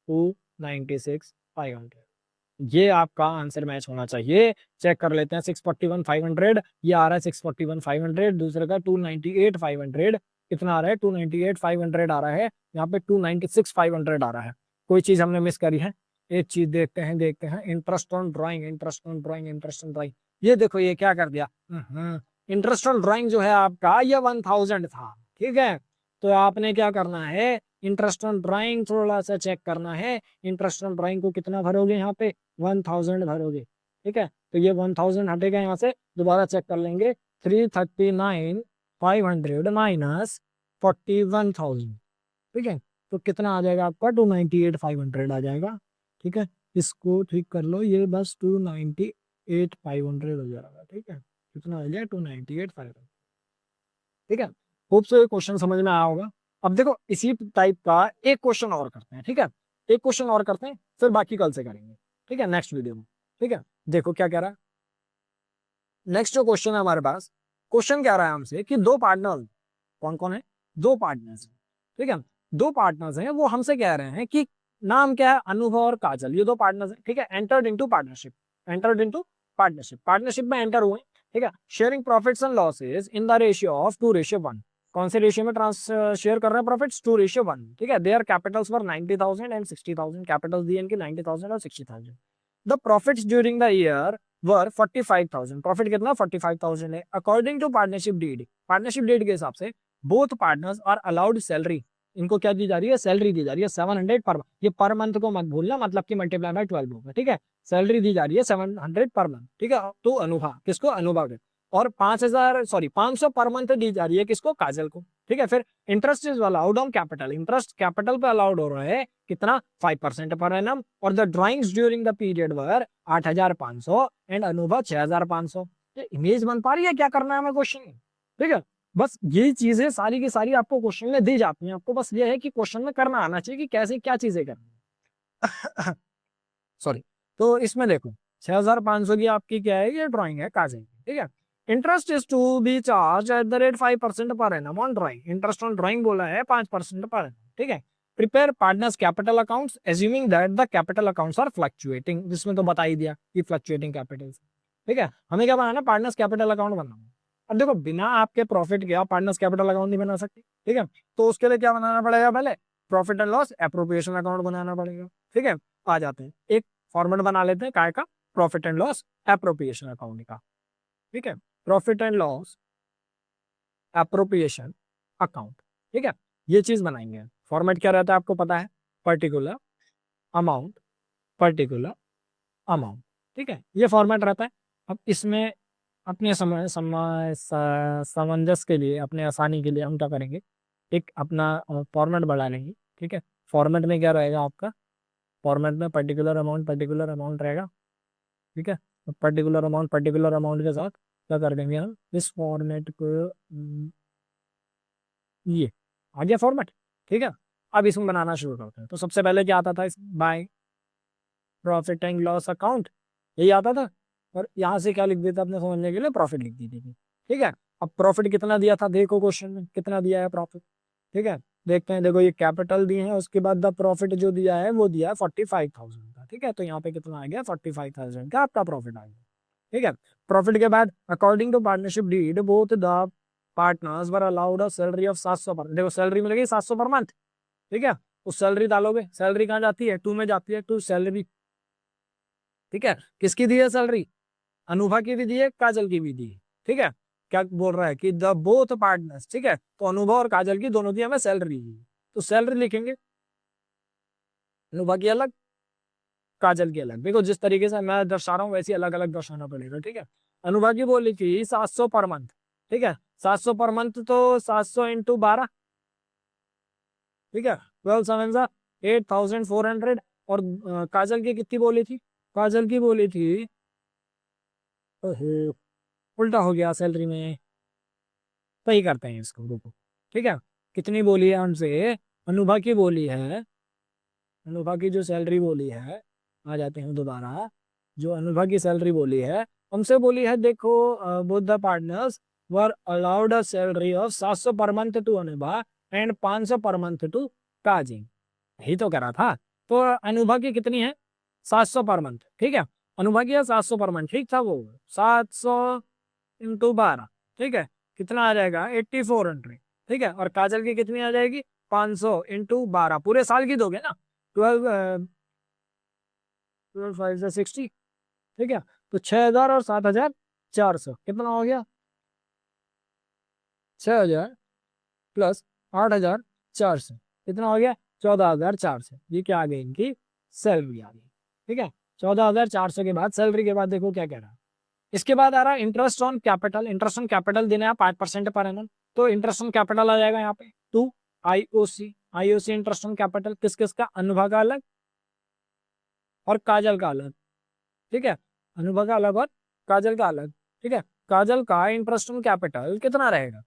296,500। ये आपका आंसर मैच होना चाहिए। चेक कर लेते हैं, 641,500 ये आ रहा है, 641,500, दूसरे का 298,500, कितना आ रहा है 298,500 आ रहा है, यहाँ पे 296,500 आ रहा है। कोई चीज हमने मिस करी है, एक चीज देखते हैं, interest on drawing, interest on drawing, interest on drawing. ये देखो ये क्या कर दिया, इंटरेस्ट ऑन ड्राइंग जो है आपका ये 1,000 था, ठीक है। तो आपने क्या करना है, इंटरेस्ट ऑन ड्राइंग थोड़ा सा चेक करना है। इंटरेस्ट ऑन ड्राइंग को कितना भरोगे, यहाँ पे 1,000 भरोगे, ठीक है। तो ये 1,000 हटेगा यहाँ से, दोबारा चेक कर लेंगे, 339,500 माइनस 41,000, ठीक है। तो कितना आ जाएगा आपका 298,500 आ जाएगा, ठीक है। इसको ठीक कर लो, ये बस 298,500 हो जाएगा, ठीक है। कितना आ जाएगा 298,500, ठीक है। होप सो ये क्वेश्चन समझ में आया होगा। अब देखो इसी टाइप का एक क्वेश्चन और करते हैं, ठीक है। एक क्वेश्चन और करते हैं, फिर बाकी कल से करेंगे, ठीक है, नेक्स्ट वीडियो में, ठीक है। देखो क्या कह रहा है नेक्स्ट जो क्वेश्चन है हमारे पास, क्वेश्चन कह रहा है हमसे कि दो पार्टनर, कौन कौन है, दो पार्टनर्स, ठीक है। दो पार्टनर्स हैं, वो हमसे कह रहे हैं कि नाम क्या है, अनुभव और काजल, ये दो पार्टनर्स हैं, ठीक है। Entered into partnership, entered into partnership, partnership में एंटर हुए, ठीक है। Sharing profits and losses in the ratio of 2:1। कौन से रेशियो में शेयर कर रहे हैं प्रॉफिट्स, 2:1, ठीक है। Their capitals were 90,000 and 60,000, capitals दिए इनकी 90,000 और 60,000। The profits during the year were 45,000, profit कितना 45,000 है। According to partnership deed, partnership deed के हिसाब से both partners are allowed salary, इनको क्या दी जा रही है, सैलरी दी जा रही है 700 पर, ये पर मंथ को मत भूलना, मतलब कि मल्टीप्लाई बाय 12 होगा, ठीक है। सैलरी दी जा रही है 700 पर मंथ, ठीक है। तो अनुभव, किसको, अनुभव। और 500 पर मंथ दी जा रही है किसको, काजल को, ठीक है। फिर interest is allowed on capital, interest capital पे अलाउड हो रहा है कितना 5% पर एनम। और the drawings during the period were 8,500 and अनुभव 6,500। इमेज बन पा रही है, क्या करना है हमें क्वेश्चन, ठीक है। बस ये चीजें सारी की सारी आपको क्वेश्चन में दी जाती हैं, आपको बस ये है कि क्वेश्चन में करना आना चाहिए कि कैसे क्या चीजें करनी है। सॉरी। तो इसमें देखो 6,500 की आपकी क्या है, ये ड्राइंग है काजिंग, ठीक है। Interest is to be charge at the rate 5% per annum on drawing, interest on drawing बोला है 5% पर एनम, ठीक है। Prepare partners capital accounts assuming that the capital accounts are fluctuating, जिसमें तो बता ही दिया कि फ्लक्चुएटिंग कैपिटल, ठीक है। हमें क्या बनाना, पार्टनर्स कैपिटल अकाउंट बनाना। अब देखो बिना आपके प्रॉफिट के आप पार्टनर्स कैपिटल अकाउंट नहीं बना सकते, ठीक है। तो उसके लिए क्या बनाना पड़ेगा, पहले profit and loss appropriation account बनाना पड़ेगा, ठीक है। आ जाते हैं, एक फॉर्मेट बना लेते हैं काय का, profit and loss appropriation account का, ठीक है। Profit and loss appropriation account, ठीक है। ये चीज बनाएंगे। फॉर्मेट क्या रहता है आपको पता है, पर्टिकुलर अमाउंट, पर्टिकुलर अमाउंट, ठीक है, ये फॉर्मेट रहता है। अब इसमें अपने समय समय सामंजस्य के लिए, अपने आसानी के लिए हम क्या करेंगे, एक अपना फॉर्मेट बढ़ा लेंगे, ठीक है। फॉर्मेट में क्या रहेगा आपका, फॉर्मेट में पर्टिकुलर अमाउंट रहेगा, ठीक है। पर्टिकुलर अमाउंट के साथ क्या कर देंगे हम, इस फॉर्मेट को ये आ गया फॉर्मेट, ठीक है। अब इसमें बनाना शुरू करते हैं। तो सबसे पहले क्या आता था, इस by profit and loss account, यही आता था। और यहाँ से क्या लिख देता अपने समझने के लिए, प्रॉफिट लिख दी थी, ठीक है। अब प्रॉफिट कितना दिया था, देखो क्वेश्चन में कितना दिया है प्रॉफिट, ठीक है। देखते हैं, देखो ये कैपिटल दिए हैं, उसके बाद द प्रॉफिट जो दिया है वो दिया है 45,000 का, ठीक है। तो यहाँ पे कितना आ गया, 45,000 का आपका प्रॉफिट आ गया, ठीक है। प्रॉफिट के बाद according to partnership deed both the partners were allowed a salary of 700 per, देखो सैलरी मिलेगी 700 पर मंथ, ठीक है। उस सैलरी डालोगे, सैलरी कहाँ जाती है, टू में जाती है, टू सैलरी, ठीक है। किसकी दी है सैलरी, अनुभा की भी दी है, काजल की भी दी है, ठीक है। क्या बोल रहा है कि द बोथ पार्टनर्स, ठीक है। तो अनुभा और काजल की दोनों की हमें सैलरी दी, तो सैलरी लिखेंगे, अनुभा की अलग, काजल की अलग। देखो जिस तरीके से मैं दर्शा रहा हूँ वैसे अलग अलग दर्शाना पड़ेगा, ठीक है। अनुभा की बोली थी 700 पर मंथ, ठीक है। 700 पर मंथ, तो 700 इंटू 12, ठीक है। 12 7 8,400। और काजल की कितनी बोली थी, काजल की बोली थी, ओहे, उल्टा हो गया सैलरी में, सही करते हैं इसको, रुको, ठीक है। कितनी बोली है हमसे, अनुभा की बोली है, अनुभा की जो सैलरी बोली है, आ जाते हैं दोबारा, जो अनुभा की सैलरी बोली है, हमसे बोली है, देखो both the partners were allowed a salary of 700 per month to Anubha and 500 per month to causing, यही तो करा था। तो अनुभा की कितनी है, 700 पर मंथ, ठीक है। अनुभा की है 700 पर मंथ, ठीक था वो, 700 इंटू 12, ठीक है। कितना आ जाएगा, 8400, ठीक है। और काजल की कितनी आ जाएगी, 500 इंटू 12, पूरे साल की दोगे ना, 12 5 60, ठीक है। तो 6,000 और 7,400 कितना हो गया, 6,000 प्लस 8,400 कितना हो गया, 14,400। ये क्या आ गई, इनकी सैलरी आ गई, ठीक है। 14,400 के बाद सैलरी के बाद देखो क्या कह रहा है, इसके बाद आ रहा है interest on capital, interest on capital देना है 5% पर एनम। तो इंटरेस्ट ऑन कैपिटल आ जाएगा यहाँ पे 2 IOC, IOC interest on capital किस किस का, अनुभा का अलग और काजल का अलग, ठीक है। अनुभा का अलग और काजल का अलग, ठीक है। काजल का इंटरेस्ट ऑन कैपिटल कितना रहेगा,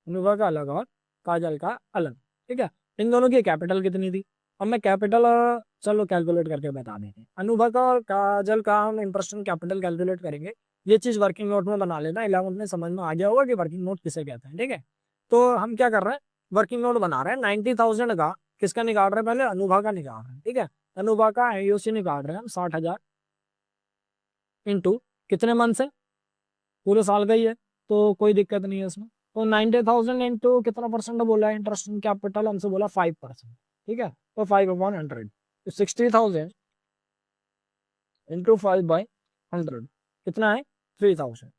अनुभा का अलग और काजल का अलग, ठीक है। इन दोनों की कैपिटल कितनी थी, अब मैं कैपिटल चलो कैलकुलेट करके बता देते हैं। अनुभा का और काजल का हम इंटरेस्ट ऑन कैपिटल कैलकुलेट करेंगे, ये चीज वर्किंग नोट में बना लेना, 11th में समझ में आ गया होगा कि वर्किंग नोट किसे कहते हैं, ठीक है। तो हम क्या कर रहे हैं, वर्किंग नोट बना रहे हैं, 90,000 का किसका निकाल रहे हैं, पहले अनुभा का निकाल रहे हैं, ठीक है। अनुभा का आईओसी निकाल रहे हैं हम 60,000 इंटू कितने मंथ से, पूरे साल का ही है, तो कोई दिक्कत नहीं है इसमें। तो 90,000 इंटू कितना परसेंट बोला है, इंटरेस्ट इन कैपिटल हमसे बोला 5%, ठीक है। तो 5/100, तो 60,000 इंटू 5/100 कितना है, 3,000।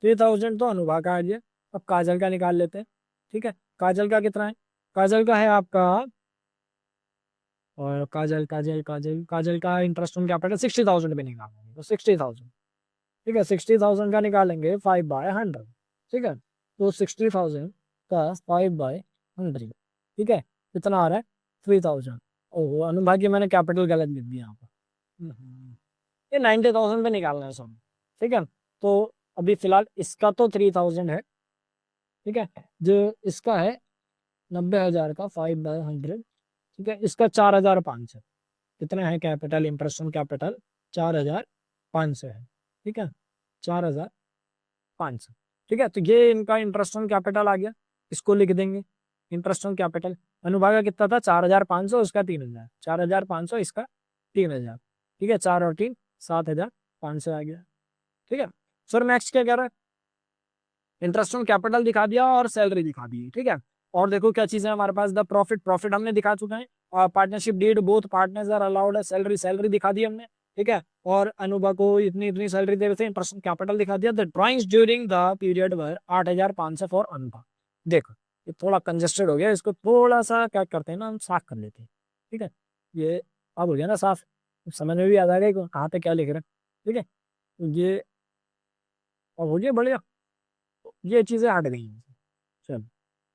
3,000 तो अनुभा का आ गया। अब काजल का निकाल लेते हैं, ठीक है। काजल का कितना है, काजल का है आपका, और काजल का इंटरेस्ट ऑन कैपिटल 60,000 पे निकालेंगे, तो 60,000, ठीक है। 60,000 का निकालेंगे 5/100, ठीक है। तो 60,000 का 5/100, ठीक है। कितना आ रहा है, 3,000। ओहो अनुभाग्य, मैंने कैपिटल गलत लिख दिया यहाँ पर। ये 90,000 पे निकालना है सब, ठीक है। तो अभी फिलहाल इसका तो 3,000 है, ठीक है। जो इसका है 90,000 का 5/100, ठीक है। इसका 4,500, कितना है कैपिटल, इंटरेस्ट ऑन कैपिटल 4,500, 500 है, ठीक है, 4,500, ठीक है। तो ये इनका इंटरेस्ट ऑन कैपिटल आ गया, इसको लिख देंगे। इंटरेस्ट ऑन कैपिटल अनुभागा कितना था, 4,500, उसका 3,000, 4,500 इसका 3,000, ठीक है, 4 और 3 7,500 आ गया, ठीक है। सर नेक्स्ट क्या कह रहा है, इंटरेस्ट ऑन कैपिटल दिखा दिया और सैलरी दिखा दी, ठीक है। और देखो क्या चीज है हमारे पास, द प्रॉफिट, प्रॉफिट हमने दिखा चुके हैं, और partnership deed both partners are allowed है, सैलरी, सैलरी दिखा दी हमने, ठीक है। और अनुभा को इतनी इतनी सैलरी दे रहे थे, इंटरेस्ट ऑन कैपिटल दिखा दिया। The drawings during the period were 8,500 for Anubha. देखो ये थोड़ा कंजेस्टेड हो गया, इसको थोड़ा सा क्या करते हैं ना, हम साफ कर लेते हैं, ठीक है। ये अब हो गया ना साफ, समझ में भी आ जाएगा कहाँ पे क्या लिख रहे हैं, ठीक है। ये अब हो गया बढ़िया, ये चीजें हट गई हैं। चलो,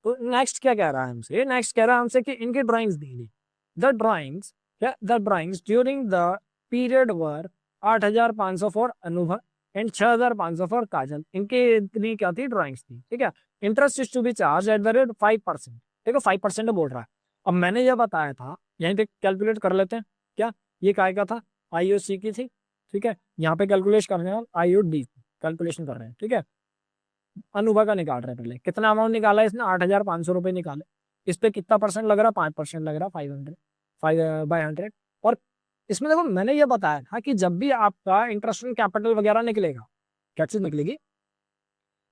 तो नेक्स्ट क्या कह रहा है हमसे, नेक्स्ट कह रहा है हमसे कि इनकी ड्राइंग्स दी, द ड्राइंग्स, क्या, the drawings during the period were 8,500 for Anubhav and 6,500 for Kajal. इनके इतनी क्या थी, ड्राइंग्स थी, ठीक है। Interest is to be charge at the rate 5%, देखो 5% बोल रहा है। अब मैंने यह बताया था, यहीं पे कैलकुलेट कर लेते हैं क्या, ये काय का था, आईओसी की थी, ठीक है। यहाँ पे कैलकुलेट कर रहे हैं, आईओडी कैलकुलेशन कर रहे हैं, ठीक है। अनुभव का निकाल रहे हैं, पहले कितना अमाउंट निकाला है इसने, 8,500 रुपए निकाले। इस पे कितना परसेंट लग रहा है, 5% लग रहा है, 500, 5/100। और इसमें देखो मैंने ये बताया था कि जब भी आपका इंटरेस्ट ऑन कैपिटल वगैरह निकलेगा, क्या चीज निकलेगी,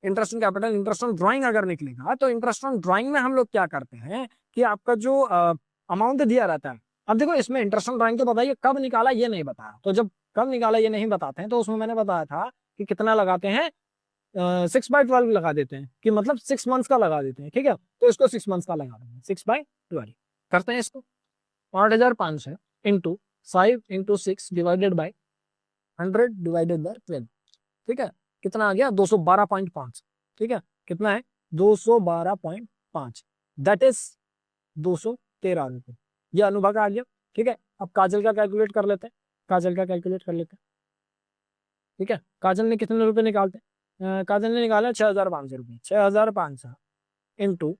interest on capital, interest on drawing अगर निकलेगा, तो इंटरेस्ट ऑन ड्राइंग में हम लोग क्या करते हैं कि आपका जो अमाउंट दिया रहता है, अब देखो इसमें इंटरेस्ट ऑन ड्राइंग तो बताइए कब निकाला ये नहीं बताया, तो जब कब निकाला ये नहीं बताते हैं, तो उसमें मैंने बताया था कि कितना लगाते हैं, 6/12 लगा देते हैं, कि मतलब 6 मंथ्स का लगा देते हैं, ठीक है। तो इसको 6 मंथ्स का लगा देंगे, 6/12 करते हैं इसको, 8,500 into 5 into 6 divided by 100 divided by 12, ठीक है। कितना आ गया, 212.5, ठीक है। कितना है, 212.5, दैट इज 213 रुपये, ये अनुभव का आ गया, ठीक है। अब काजल का कैलकुलेट कर लेते हैं, काजल का कैलकुलेट कर लेते हैं, ठीक है। काजल ने कितने रुपए निकालते हैं, काजल ने निकाला 6,500 रुपये, 6,500 इंटू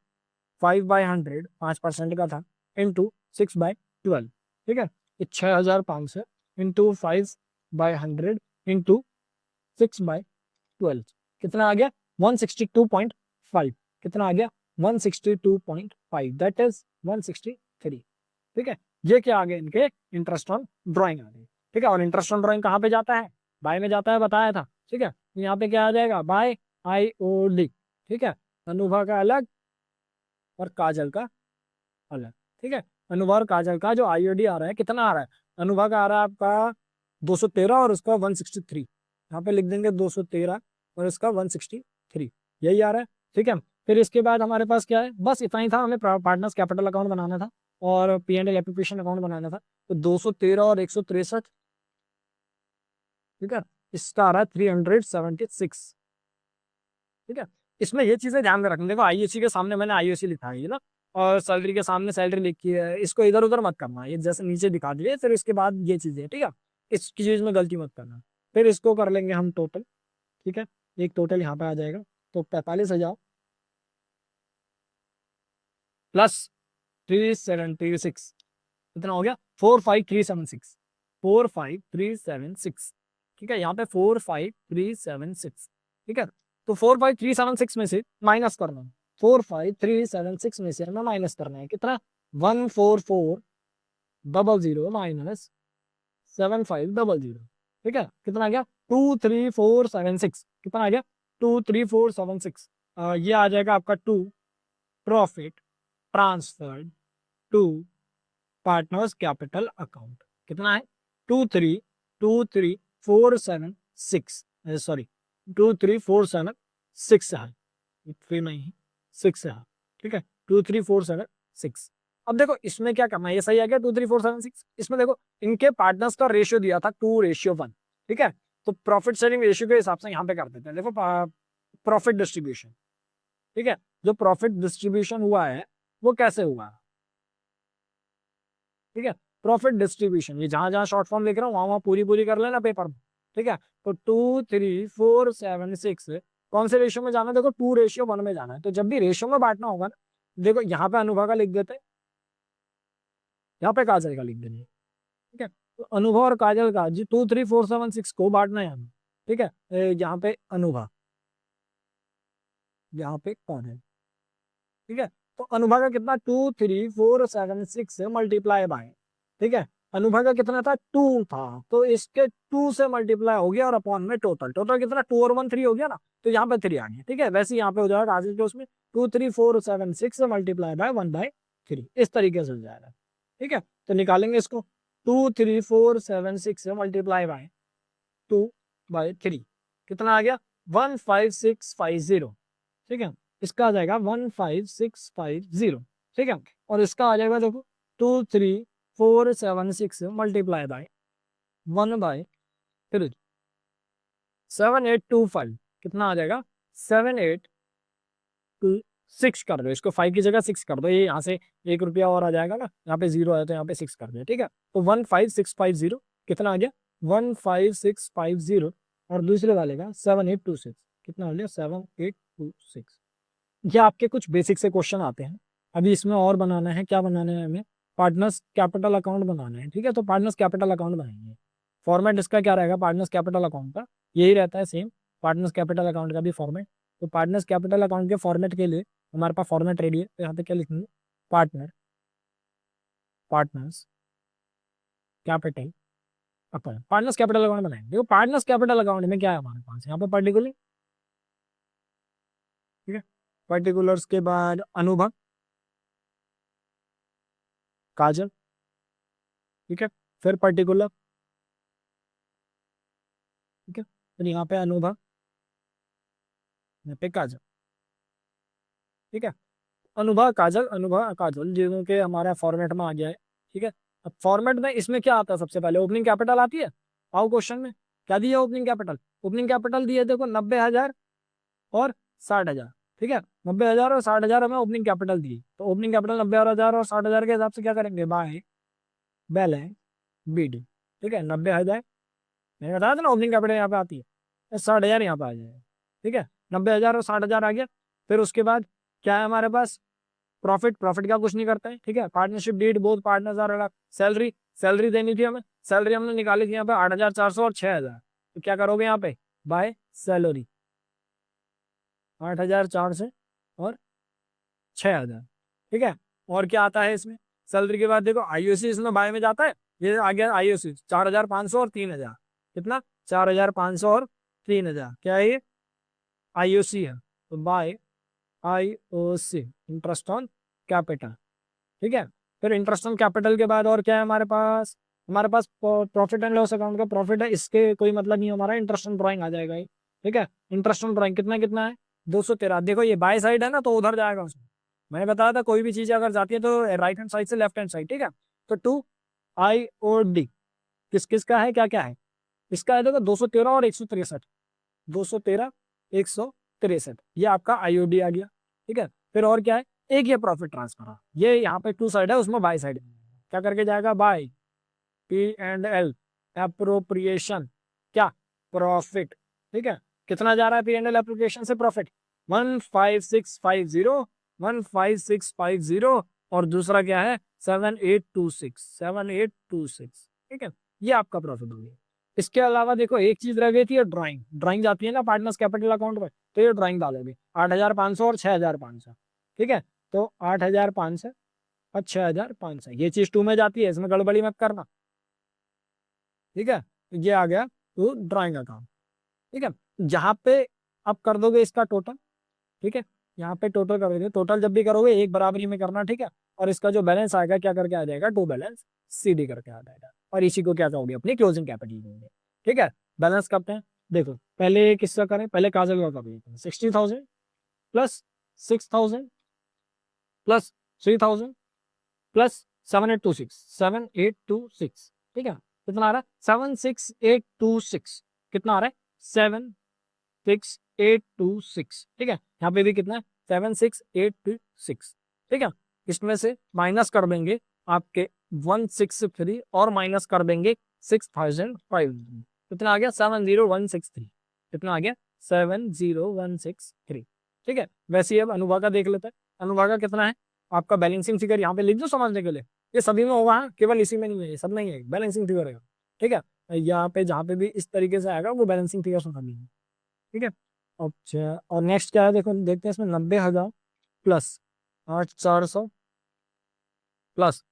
5/100, 5% का था, इंटू 6/12, ठीक है। 6,500 इंटू 5/100 इंटू 6/12, कितना आ गया, 162.5, कितना आ गया, 162.5, दैट इज 163, ठीक है। ये क्या आ गए इनके इंटरेस्ट ऑन ड्राइंग आ गए, ठीक है। और इंटरेस्ट ऑन ड्राइंग कहाँ पे जाता है, बाय में जाता है, बताया था, ठीक है। यहाँ पे क्या आ जाएगा, बाय आईओडी, ठीक है। अनुभव का अलग और काजल का अलग, ठीक है। अनुभव और काजल का जो आईओडी आ रहा है, कितना आ रहा है, अनुभव का आ रहा है आपका 213 और उसका 163, यहाँ पे लिख देंगे 213 और इसका 163, यही आ रहा है, ठीक है। फिर इसके बाद हमारे पास क्या है, बस इतना ही था, हमें पार्टनर्स कैपिटल अकाउंट बनाना था और P and L application account बनाना था। तो 213 और 163, ठीक है, इसका आ रहा है 376, ठीक है। इसमें ये चीजें ध्यान में रखना, देखो आईओसी के सामने मैंने आईओसी लिखा है ना, और सैलरी के सामने सैलरी लिखी है, इसको इधर उधर मत करना, ये जैसे नीचे दिखा दिए, फिर इसके बाद ये चीजें, ठीक है, इसकी चीज में गलती मत करना। फिर इसको कर लेंगे हम टोटल, ठीक है, एक टोटल यहाँ पे आ जाएगा, तो 45,000 प्लस 376, कितना हो गया, 45376, 45376, ठीक है। यहाँ पे 45376, ठीक है। तो 45376 में से माइनस करना है, 45376 में से हमें माइनस करना है, कितना, 14400 माइनस 7500, ठीक है। कितना आ गया, 23476, कितना आ गया, 23476, ये आ जाएगा आपका to profit transferred to partners capital account, कितना है, 23476, सॉरी 23476 है, 3 नहीं 6 है, ठीक है, 23476। अब देखो इसमें क्या करना है, ये सही आ गया 23476, इसमें देखो इनके पार्टनर्स का रेशियो दिया था 2:1, ठीक है। तो प्रॉफिट शेयरिंग रेशियो के हिसाब से यहाँ पे कर देते हैं, देखो प्रॉफिट डिस्ट्रीब्यूशन, ठीक है। जो प्रॉफिट डिस्ट्रीब्यूशन हुआ है वो कैसे हुआ, ठीक है। प्रॉफिट डिस्ट्रीब्यूशन, ये जहां जहां शॉर्ट फॉर्म लिख रहा हूँ वहां वहां पूरी पूरी कर लेना पेपर में, ठीक है। तो 23476 कौन से रेशियो में जाना है, देखो 2:1 में जाना है। तो जब भी रेशियो में बांटना होगा ना, देखो यहाँ पे अनुभव का लिख देते हैं, यहाँ पे काजल का लिख देंगे, ठीक है। तो अनुभा और काजल का जी 23476 को बांटना है हमें, ठीक है। यहाँ पे अनुभा, यहाँ पे कौन है, ठीक है। तो अनुभा का कितना 23476 से मल्टीप्लाई बाय, ठीक है। अनुभा का कितना था 2 था, तो इसके 2 से मल्टीप्लाई हो गया और अपॉन में टोटल, टोटल कितना 2 और 1 3 हो गया ना, तो यहाँ पे 3 आ गया, ठीक है। वैसे यहाँ पे हो जाएगा आगे के उसमें 23476 से मल्टीप्लाई बाय 1/3, इस तरीके से हो जाएगा, ठीक है। तो निकालेंगे इसको, 23476 से मल्टीप्लाई बाय 2/3 कितना आ गया 15650, ठीक है। इसका आ जाएगा 15650, ठीक है। और इसका आ जाएगा देखो 23476 मल्टीप्लाई बाय 1/3, 7825, कितना आ जाएगा 7826 कर दो, इसको 5 की जगह 6 कर दो, ये यहाँ से 1 रुपया और आ जाएगा ना, यहाँ पे 0 है तो यहाँ पे 6 कर दो, ठीक है। तो 15650 कितना आ गया 15650, और दूसरे वाले का 7826 कितना आ गया 7826। ये आपके कुछ बेसिक से क्वेश्चन आते हैं। अभी इसमें और बनाना है, क्या बनाना है हमें, पार्टनर्स कैपिटल अकाउंट बनाना है, ठीक है। तो पार्टनर्स कैपिटल अकाउंट बनाएंगे। फॉर्मेट इसका क्या रहेगा पार्टनर्स कैपिटल अकाउंट का, यही रहता है सेम, पार्टनर्स कैपिटल अकाउंट का भी फॉर्मेट। तो पार्टनर्स कैपिटल अकाउंट के फॉर्मेट के लिए हमारे पास फॉर्मेट रेडी है, तो यहाँ पे क्या लिखेंगे partner, partners capital account, partners capital account बनाएंगे। देखो पार्टनर्स कैपिटल अकाउंट में क्या है हमारे पास, यहाँ पे पर्टिकुलर, ठीक है। पर्टिकुलर्स के बाद अनुभव, काजल, ठीक है। फिर पर्टिकुलर, ठीक है। फिर यहाँ पे अनुभव, यहाँ पे काजल, ठीक है। अनुभव काजल, अनुभव काजल जिनों के हमारा फॉर्मेट में आ गया है, ठीक है। अब फॉर्मेट में इसमें क्या आता है, सबसे पहले ओपनिंग कैपिटल आती है। आओ क्वेश्चन में क्या दिया ओपनिंग कैपिटल, ओपनिंग कैपिटल दिए देखो 90,000 और 60,000, ठीक है। 90,000 और 60,000 हमें ओपनिंग कैपिटल दी, तो ओपनिंग कैपिटल 90,000 और 60,000 के हिसाब से क्या करेंगे बाय बैलेंस BD, ठीक है। 90,000 मैंने बताया था ना ओपनिंग कैपिटल यहाँ पे आती है, 60,000 यहाँ पे आ जाएगा, ठीक है। 90,000 और 60,000 आ गया। फिर उसके बाद क्या है हमारे पास प्रॉफिट, प्रॉफिट का कुछ नहीं करते हैं, ठीक है। Partnership deed both partners are अलग, सैलरी, सैलरी देनी थी हमें, सैलरी हमने निकाली थी यहाँ पे 8,400 और 6,000, तो क्या करोगे यहाँ पे बाय सैलरी 8,400 और 6,000, ठीक है। और क्या आता है इसमें सैलरी के बाद देखो IOC इसमें बाय में जाता है, ये आ गया IOC 4,500 और 3,000, कितना 4,500 और 3,000, क्या है ये IOC है, तो by IOC interest on capital, ठीक है। फिर इंटरेस्ट ऑन कैपिटल के बाद और क्या है हमारे पास प्रॉफिट एंड लॉस अकाउंट का प्रॉफिट है, इसके कोई मतलब नहीं, हमारा इंटरेस्ट ऑन ड्राइंग आ जाएगा ये, ठीक है। इंटरेस्ट ऑन ड्राइंग कितना कितना है 213, देखो ये बाय साइड है ना तो उधर जाएगा उसमें, मैंने बताया था कोई भी चीज अगर जाती है तो राइट हैंड साइड से लेफ्ट हैंड साइड, ठीक है। तो 2IOD किस किस का है, क्या क्या है इसका है, देखो 213 और 163, 213 163, ये आपका IOD आ गया, ठीक है। फिर और क्या है, एक ये प्रॉफिट ट्रांसफर, ये यहाँ पे 2 साइड है उसमें बाय साइड क्या करके जाएगा बाय P&L एप्रोप्रिएशन, क्या प्रॉफिट, ठीक है। कितना जा रहा है P&L एप्रोप्रिएशन से प्रॉफिट 15650, 15650, और दूसरा क्या है 7826, 7826, ठीक है। ये आपका प्रॉफिट हो गया। इसके अलावा देखो एक चीज रह गई थी ड्राइंग, ड्राइंग जाती है ना पार्टनर्स कैपिटल अकाउंट में, तो ये ड्राइंग डालोगे 8,500 और 6,500, ठीक है। तो 8,500 और 6,500 ये चीज 2 में जाती है, इसमें गड़बड़ी मत करना, ठीक है। ये आ गया तो ड्राइंग अकाउंट, ठीक है। जहां पे आप कर दोगे इसका टोटल, ठीक है। यहाँ पे टोटल करोगे, टोटल जब भी करोगे एक बराबरी में करना, ठीक है। और इसका जो बैलेंस आएगा क्या करके आ जाएगा टू बैलेंस CD करके आ जाएगा, और इसी को क्या कहोगे अपनी क्लोजिंग कैपिटल कहोगे, ठीक है। बैलेंस करते हैं, देखो पहले किसका करें, पहले काजल का करें, 60,000 प्लस 6,000 प्लस 3,000 प्लस 7826, 7826, ठीक है। कितना आ रहा है 76826, कितना आ रहा है 76826, ठीक है। यहाँ पे भी कितना है 76826, ठीक है। इसमें से माइनस कर देंगे आपके 163 और माइनस कर देंगे 6,500, कितना आ गया 70163, कितना आ गया 70163, ठीक है। वैसे ही अब अनुभाग का देख लेते हैं, अनुभाग का कितना है आपका बैलेंसिंग फिगर यहाँ पे लिख दो समझने के लिए, ये सभी में होगा, केवल इसी में नहीं है, ये सब नहीं है, बैलेंसिंग फिगर है। ठीक है, यहाँ पे जहाँ पे भी इस तरीके से आएगा वो बैलेंसिंग फिगर से सभी है। ठीक है। अच्छा, और नेक्स्ट क्या है, देखो देखते हैं इसमें 90,000 प्लस 8,400 प्लस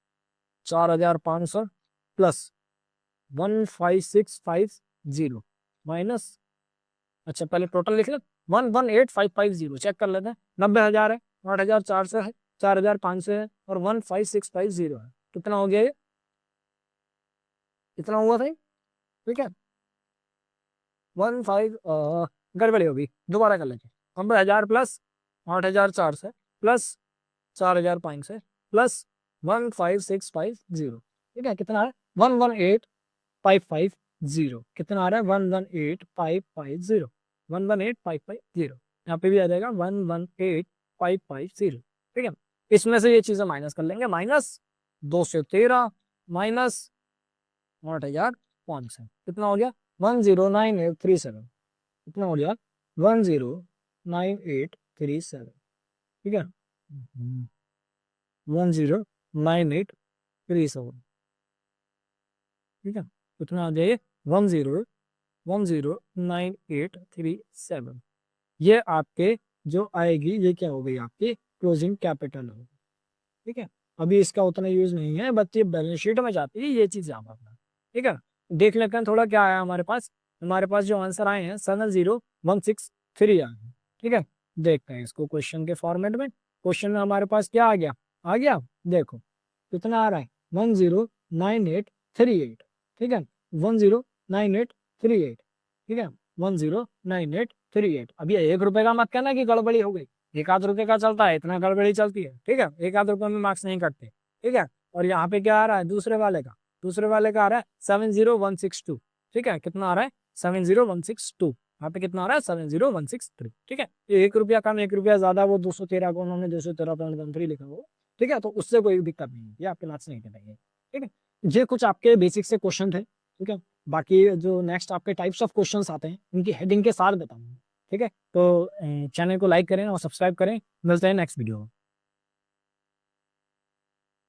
4,500 प्लस 15,650 माइनस, अच्छा पहले टोटल लिख लो, 11,8,550 चेक कर लेते हैं। 90,000 है, 8,400 है, 4,500 है और 15,650 है। कितना हो गया ये, कितना हुआ था ये? ठीक है, 15 गड़बड़ी होगी, दोबारा कर लेते हैं। 90,000 प्लस 8,400 प्लस 4,500 प्लस 15,650। ठीक है, कितना है 118,550। कितना आ रहा है 118,550, 118,550। यहाँ पे भी आ जाएगा 118,550। ठीक है, इसमें से ये चीजें माइनस कर लेंगे, -213 माइनस 8,500 कितना हो गया 109837। कितना हो गया 109837। ठीक है, 109837। ठीक है, कितना आ जाए 109837। ये आपके जो आएगी, ये क्या हो गई आपकी क्लोजिंग कैपिटल होगी। ठीक है, अभी इसका उतना यूज नहीं है, बट ये बैलेंस शीट में जाती है ये चीज याद रखना। ठीक है, देख लेते हैं थोड़ा क्या आया हमारे पास। हमारे पास जो आंसर आए हैं 70163 आए हैं। ठीक है, देखते हैं इसको क्वेश्चन के फॉर्मेट में। क्वेश्चन में हमारे पास क्या आ गया, आ गया देखो कितना आ रहा है 109838। ठीक है, 109838। ठीक है, 109838। अब ये 1 रुपए का मत कहना कि गड़बड़ी हो गई, 1 आध रुपए का चलता है, इतना गड़बड़ी चलती है। ठीक है, 1 आध रुपए में मार्क्स नहीं कटते। ठीक है, और यहाँ पे क्या आ रहा है दूसरे वाले का, दूसरे वाले का आ रहा है 70162। ठीक है, कितना आ रहा है 70162। यहाँ पे कितना आ रहा है 70163। ठीक है, ये 1 रुपया कम 1 रुपया ज्यादा, वो 213 को उन्होंने 213.13 लिखा हो। ठीक है, तो उससे कोई दिक्कत नहीं है, ये आपके मार्क्स नहीं कटेंगे। ठीक है, ये कुछ आपके बेसिक से क्वेश्चन थे। ठीक है, बाकी जो नेक्स्ट आपके टाइप्स ऑफ क्वेश्चंस आते हैं उनकी हेडिंग के साथ बताऊंगा। ठीक है, तो चैनल को लाइक करें और सब्सक्राइब करें। मिलते हैं नेक्स्ट वीडियो में।